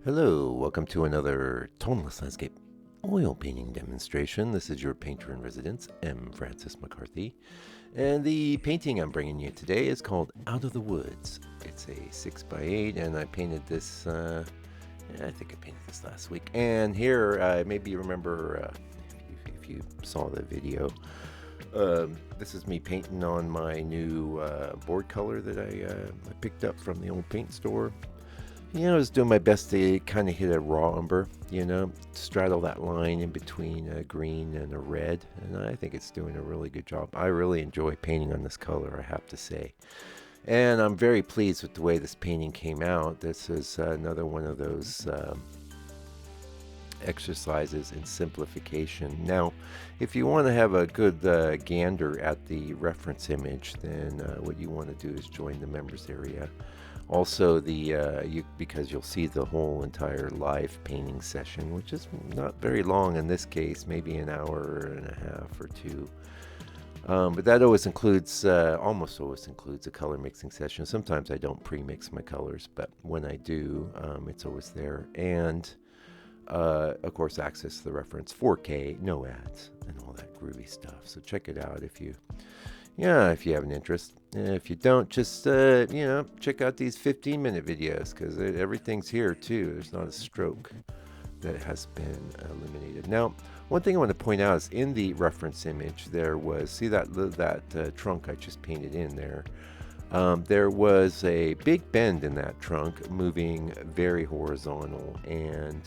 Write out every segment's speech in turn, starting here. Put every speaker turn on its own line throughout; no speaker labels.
Hello, welcome to another toneless landscape oil painting demonstration. This is your painter in residence, M. Francis McCarthy, and the painting I'm bringing you today is called Out of the Woods. It's a 6x8, and I painted this, I think I painted this last week. And here, maybe you remember, if you saw the video, this is me painting on my new board color that I picked up from the old paint store. I was doing my best to kind of hit a raw umber, straddle that line in between a green and a red, and I think it's doing a really good job. I really enjoy painting on this color, I have to say. And I'm very pleased with the way this painting came out. This is another one of those exercises in simplification. Now, if you want to have a good gander at the reference image, then what you want to do is join the members area. Also, because you'll see the whole entire live painting session, which is not very long in this case, maybe an hour and a half or two. But that almost always includes a color mixing session. Sometimes I don't pre-mix my colors, but when I do, it's always there. And of course, access to the reference 4K, no ads, and all that groovy stuff. So check it out if you have an interest. If you don't, just check out these 15-minute videos because everything's here too. There's not a stroke that has been eliminated. Now, one thing I want to point out is in the reference image there was, see that trunk I just painted in there. There was a big bend in that trunk, moving very horizontal, and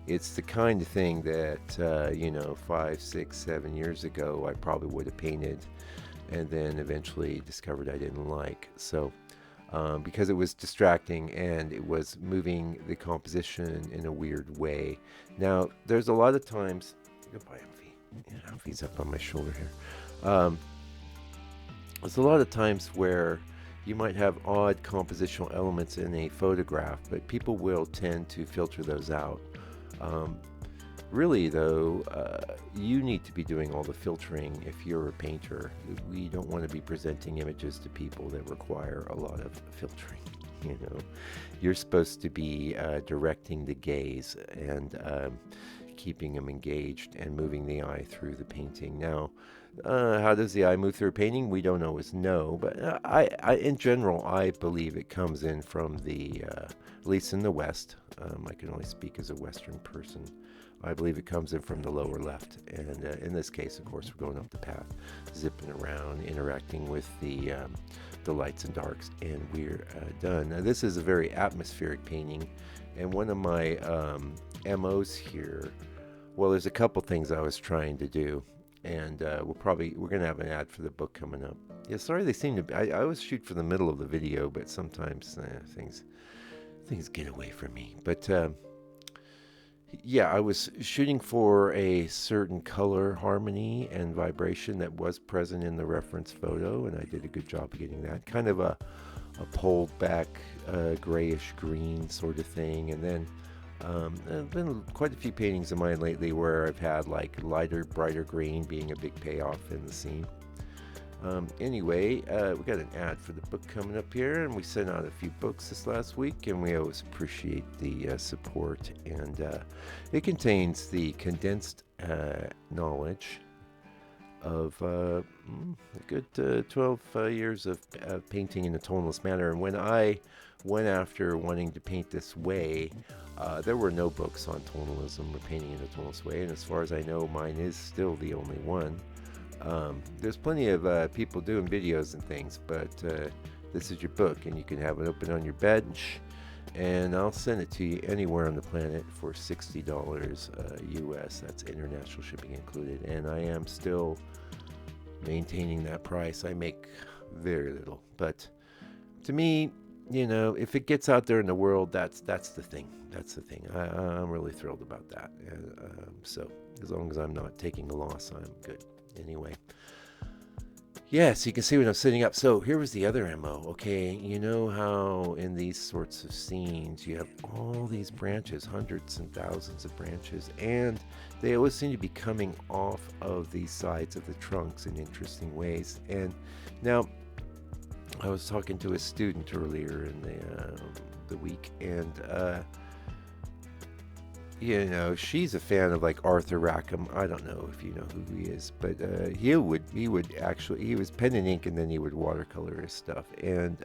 it's the kind of thing that 5, 6, 7 years ago I probably would have painted, and then eventually discovered I didn't like. So because it was distracting and it was moving the composition in a weird way. Now, there's a lot of times, goodbye, Humphrey. Humphrey's up on my shoulder here. There's a lot of times where you might have odd compositional elements in a photograph, but people will tend to filter those out. Really, though, you need to be doing all the filtering if you're a painter. We don't want to be presenting images to people that require a lot of filtering. You're supposed to be directing the gaze and keeping them engaged and moving the eye through the painting. Now, how does the eye move through a painting? We don't always know, but in general, I believe it comes in from at least in the West. I can only speak as a Western person. I believe it comes in from the lower left, and in this case, of course, we're going up the path, zipping around, interacting with the lights and darks, and we're done. Now, this is a very atmospheric painting, and one of my MOs here, well, there's a couple things I was trying to do, and we're going to have an ad for the book coming up. Yeah, sorry, they seem to be, I always shoot for the middle of the video, but sometimes things get away from me. But I was shooting for a certain color harmony and vibration that was present in the reference photo, and I did a good job of getting that. Kind of a pulled back grayish green sort of thing. And then there's been quite a few paintings of mine lately where I've had like lighter, brighter green being a big payoff in the scene. Anyway, we got an ad for the book coming up here, and we sent out a few books this last week, and we always appreciate the support. And it contains the condensed knowledge of a good 12 years of painting in a toneless manner. And when I went after wanting to paint this way, there were no books on tonalism or painting in a toneless way, and as far as I know, mine is still the only one. There's plenty of people doing videos and things, but this is your book, and you can have it open on your bench, and I'll send it to you anywhere on the planet for $60 US. That's international shipping included, and I am still maintaining that price. I make very little, but to me, if it gets out there in the world, that's the thing. That's the thing. I'm really thrilled about that. So as long as I'm not taking a loss, I'm good. Anyway, so you can see when I'm sitting up. So here was the other MO. Okay, you know how in these sorts of scenes you have all these branches, hundreds and thousands of branches, and they always seem to be coming off of the sides of the trunks in interesting ways. And now, I was talking to a student earlier in the week, and she's a fan of like Arthur Rackham. I don't know if you know who he is, but he would actually, he was pen and ink, and then he would watercolor his stuff, and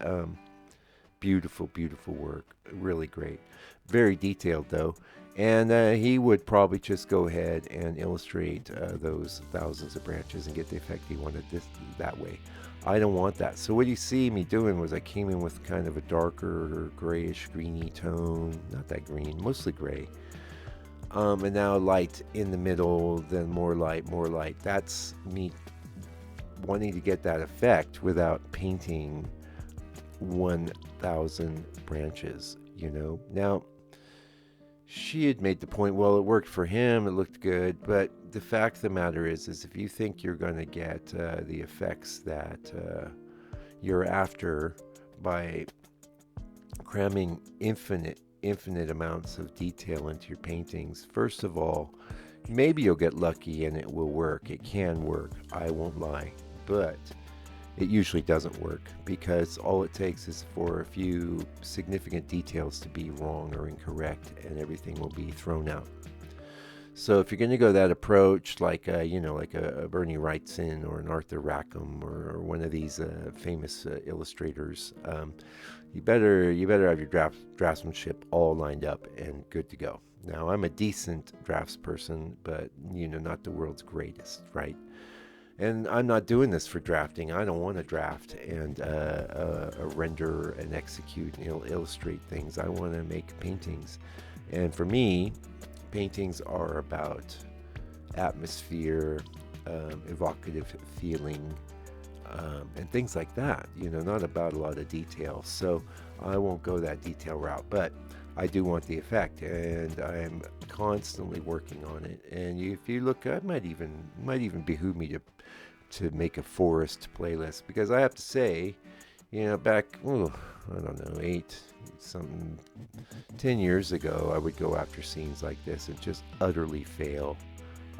beautiful, beautiful work, really great, very detailed though. And he would probably just go ahead and illustrate those thousands of branches and get the effect he wanted this that way. I don't want that. So what you see me doing was I came in with kind of a darker grayish greeny tone, not that green, mostly gray. And now light in the middle, then more light, more light. That's me wanting to get that effect without painting 1,000 branches. Now, she had made the point, well, it worked for him, it looked good, but the fact of the matter is if you think you're going to get the effects that you're after by cramming infinite amounts of detail into your paintings, first of all, maybe you'll get lucky and it will work. It can work, I won't lie, but it usually doesn't work because all it takes is for a few significant details to be wrong or incorrect, and everything will be thrown out. So if you're going to go that approach, like like a Bernie Wrightson or an Arthur Rackham or one of these famous illustrators, you better have your draftsmanship all lined up and good to go. Now I'm a decent draftsperson, but not the world's greatest, right? And I'm not doing this for drafting. I don't want to draft and render and execute and illustrate things. I want to make paintings. And for me, paintings are about atmosphere, evocative feeling, and things like that. Not about a lot of detail. So I won't go that detail route. But I do want the effect, and I'm constantly working on it. And if you look, I might even behoove me to make a forest playlist, because I have to say, back, I don't know, 10 years ago, I would go after scenes like this and just utterly fail.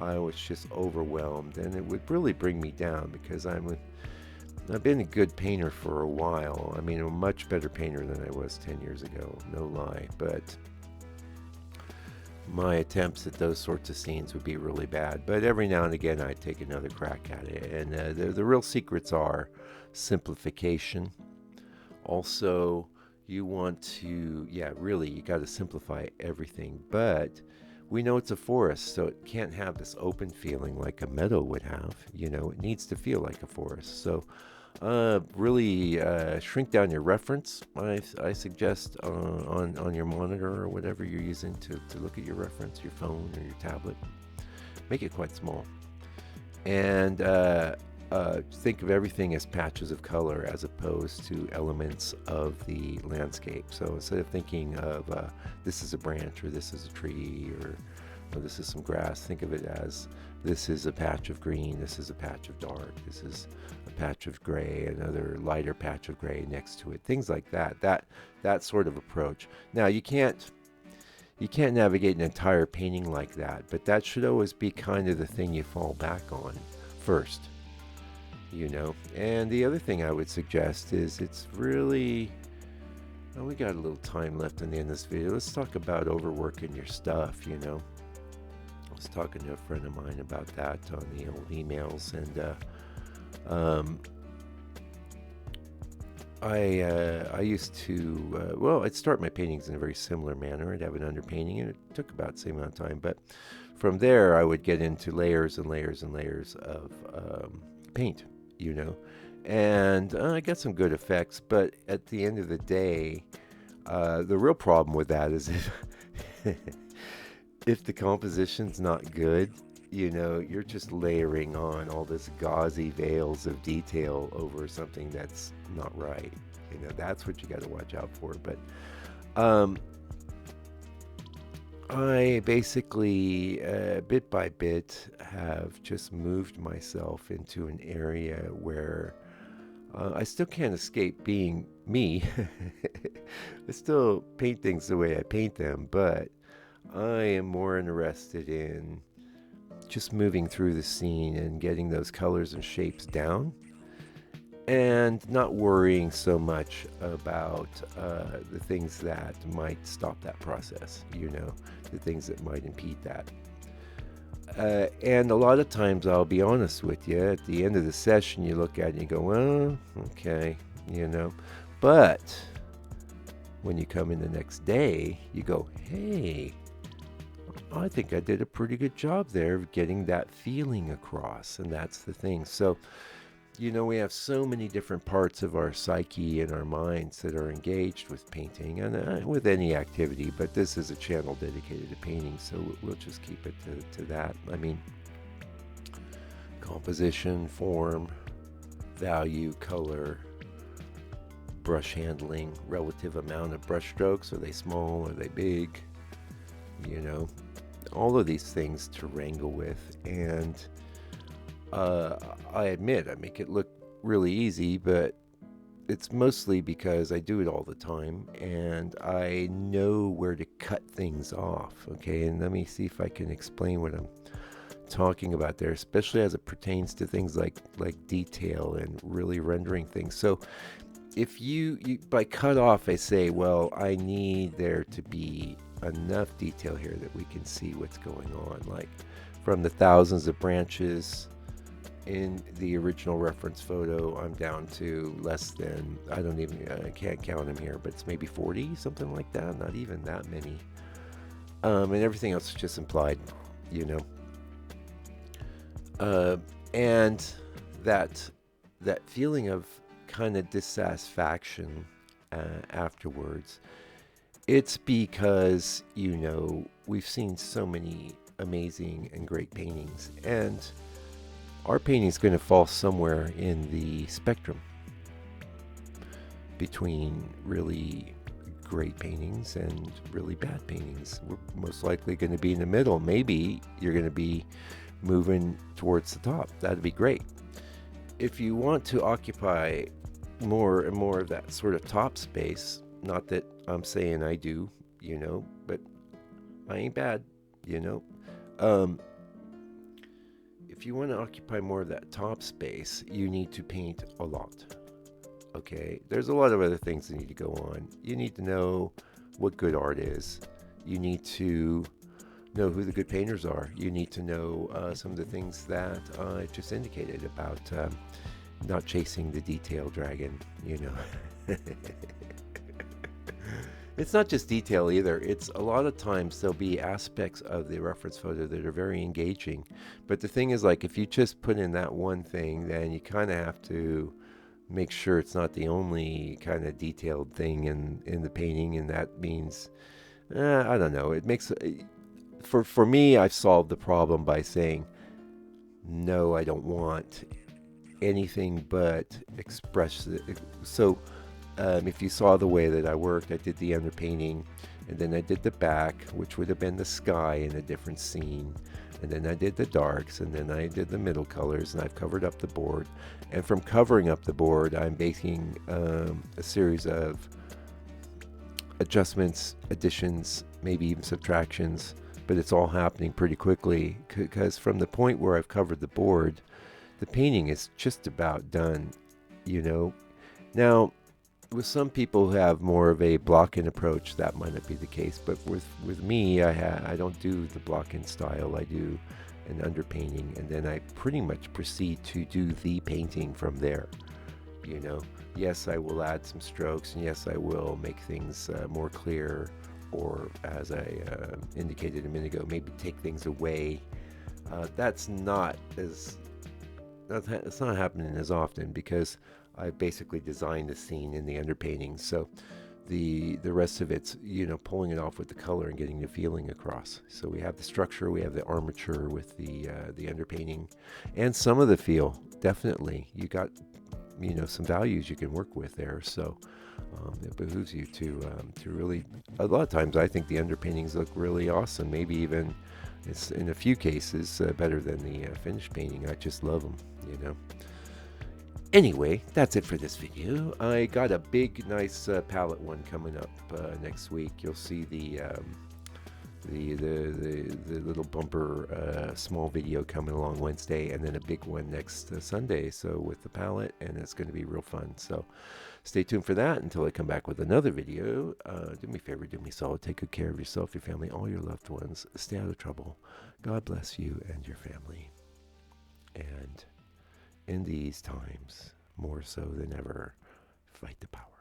I was just overwhelmed, and it would really bring me down because I've been a good painter for a while. I mean, a much better painter than I was 10 years ago, no lie. But my attempts at those sorts of scenes would be really bad. But every now and again, I'd take another crack at it. And the real secrets are simplification. Also, you want to, really, you got to simplify everything. But we know it's a forest, so it can't have this open feeling like a meadow would have. It needs to feel like a forest. So really shrink down your reference. I suggest on your monitor or whatever you're using to look at your reference, your phone or your tablet. Make it quite small. And think of everything as patches of color as opposed to elements of the landscape. So instead of thinking of this is a branch or this is a tree or this is some grass, think of it as this is a patch of green, this is a patch of dark, this is a patch of gray, another lighter patch of gray next to it. Things like that. That sort of approach. Now you can't navigate an entire painting like that, but that should always be kind of the thing you fall back on first. And the other thing I would suggest is it's really, well, we got a little time left in the end of this video. Let's talk about overworking your stuff. I was talking to a friend of mine about that on the old emails, and I used to, I'd start my paintings in a very similar manner. I'd have an underpainting, and it took about the same amount of time. But from there, I would get into layers and layers and layers of paint, and I got some good effects. But at the end of the day, the real problem with that is if the composition's not good, you're just layering on all this gauzy veils of detail over something that's not right. That's what you got to watch out for. But I basically, bit by bit, have just moved myself into an area where I still can't escape being me. I still paint things the way I paint them, but I am more interested in just moving through the scene and getting those colors and shapes down, and not worrying so much about the things that might stop that process, the things that might impede that. And a lot of times, I'll be honest with you, at the end of the session, you look at it and you go, well, okay, you know. But when you come in the next day, you go, hey, I think I did a pretty good job there of getting that feeling across. And that's the thing. So, we have so many different parts of our psyche and our minds that are engaged with painting and with any activity, but this is a channel dedicated to painting, so we'll just keep it to that. I mean, composition, form, value, color, brush handling, relative amount of brush strokes. Are they small? Are they big? All of these things to wrangle with. And I admit I make it look really easy, but it's mostly because I do it all the time and I know where to cut things off. Okay, and let me see if I can explain what I'm talking about there, especially as it pertains to things like detail and really rendering things. So if you by cut off, I say, well, I need there to be enough detail here that we can see what's going on, like from the thousands of branches in the original reference photo, I'm down to less than, I can't count them here, but it's maybe 40, something like that, not even that many. And everything else is just implied, and that feeling of kind of dissatisfaction afterwards, it's because, we've seen so many amazing and great paintings, and our painting is going to fall somewhere in the spectrum between really great paintings and really bad paintings. We're most likely going to be in the middle. Maybe you're going to be moving towards the top. That'd be great. If you want to occupy more and more of that sort of top space, not that I'm saying I do, but I ain't bad, if you want to occupy more of that top space, you need to paint a lot. Okay, there's a lot of other things that need to go on. You need to know what good art is. You need to know who the good painters are. You need to know some of the things that I just indicated about not chasing the detail dragon, It's not just detail either. It's a lot of times there'll be aspects of the reference photo that are very engaging. But the thing is, like, if you just put in that one thing, then you kind of have to make sure it's not the only kind of detailed thing in the painting. And that means, I don't know. It makes, for me, I've solved the problem by saying, no, I don't want anything but express. So, if you saw the way that I worked, I did the underpainting, and then I did the back, which would have been the sky in a different scene, and then I did the darks, and then I did the middle colors, and I've covered up the board. And from covering up the board, I'm making a series of adjustments, additions, maybe even subtractions, but it's all happening pretty quickly, because from the point where I've covered the board, the painting is just about done, Now, with some people who have more of a block-in approach, that might not be the case. But with me, I don't do the block-in style. I do an underpainting, and then I pretty much proceed to do the painting from there. Yes, I will add some strokes, and yes, I will make things more clear, or as I indicated a minute ago, maybe take things away. It's not happening as often because I basically designed the scene in the underpainting. So the rest of it's, pulling it off with the color and getting the feeling across. So we have the structure, we have the armature with the underpainting, and some of the feel. Definitely, you got some values you can work with there. So it behooves you to really. A lot of times, I think the underpaintings look really awesome. Maybe even it's in a few cases better than the finished painting. I just love them. Anyway, that's it for this video. I got a big, nice palette one coming up next week. You'll see the the little bumper small video coming along Wednesday, and then a big one next Sunday. So with the palette, and it's going to be real fun. So stay tuned for that until I come back with another video. Do me a favor, do me a solid. Take good care of yourself, your family, all your loved ones. Stay out of trouble. God bless you and your family. And in these times, more so than ever, fight the power.